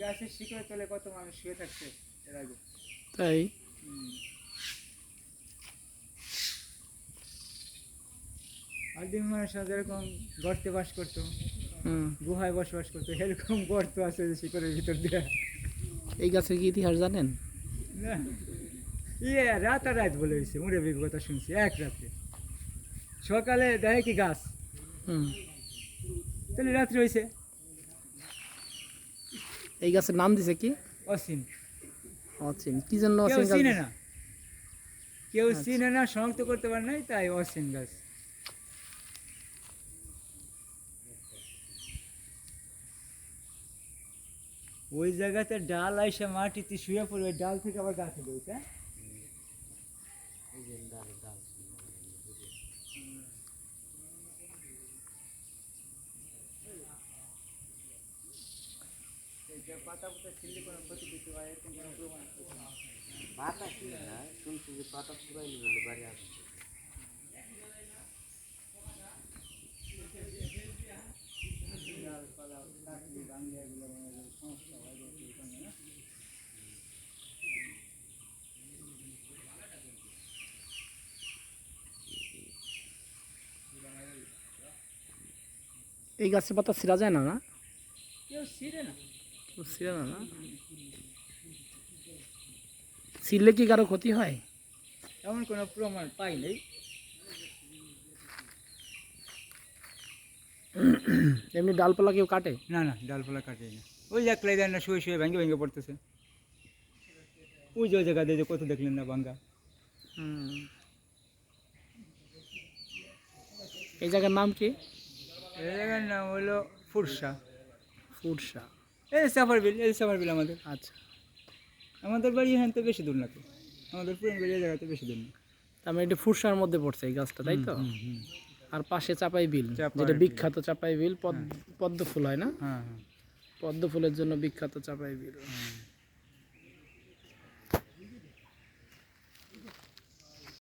গাছের শিকড় তলে কত মানুষ শুয়ে থাকছে এর আগে। তাই আদিম মানুষরা যেরকম গর্তে বাস করতো, গুহায় বসবাস করতো, এরকম গর্ত আছে যে শিকড়ের ভিতর দিয়ে। এই গাছের কি ইতিহাস জানেন? না, রাতারাত বলে হয়েছে, মুরব্বীর কথা শুনছি এক রাতে। সকালে দেখে কি গাছ, তাহলে রাত্রে হয়েছে। এই গাছের নাম দিছে কি? অসীম। অচিন। কি জন্য কেউ অচিন গাছ? চিনে না, কেউ চিনে না, শনাক্ত করতে পারে নাই, তাই অসীম গাছ। ওই জায়গাতে ডাল আইসা মাটিতে শুয়ে পড়বে, ডাল থেকে আবার গাছে দেবে। পাতা পুতা ছিললে কোনো ক্ষতি দিতে হয়, এরকম কোনো প্রমাণ আছে না। পাতা কি না শুনছি যে পাতা পুরাইলে বলে বাড়ি আসে। ডালপালা কাটলে ভাঙলে এগুলো সমস্যা হয়, না? এই গাছের পাতা ছিঁড়া যায় না? না, কেউ ছিঁড়ে না। ছিঁড়ে না? না, ছিঁড়লে কি কারো ক্ষতি হয়? এমন কোনো প্রমাণ পাই নাই। এমনি ডালপালা কেউ কাটে? না না, ডালপালা কাটে না। ওই যে একলাই দেন না, শুয়ে শুয়ে ভেঙে ভেঙে পড়তেছে। ওই যে ওই জায়গা দিয়ে কত দেখলেন না ভাঙ্গা। এই জায়গার নাম কি? এই জায়গার নাম হলো ফুরসা। ফুরসা। এই সাফার বিল, এই সাফার বিল আমাদের। আচ্ছা, আমাদের বাড়ি এখান থেকে বেশি দূর না তো, আমাদের পুরান বাড়ি এই জায়গাতে বেশি দূর না। তার মানে এটা ফুরসার মধ্যে পড়ছে এই গাছটা, তাই তো? আর পাশে চাপাই বিল, যেটা বিখ্যাত চাপাই বিল, পদ্ম ফুল হয় না? হ্যাঁ হ্যাঁ, পদ্ম ফুলের জন্য বিখ্যাত চাপাই বিল।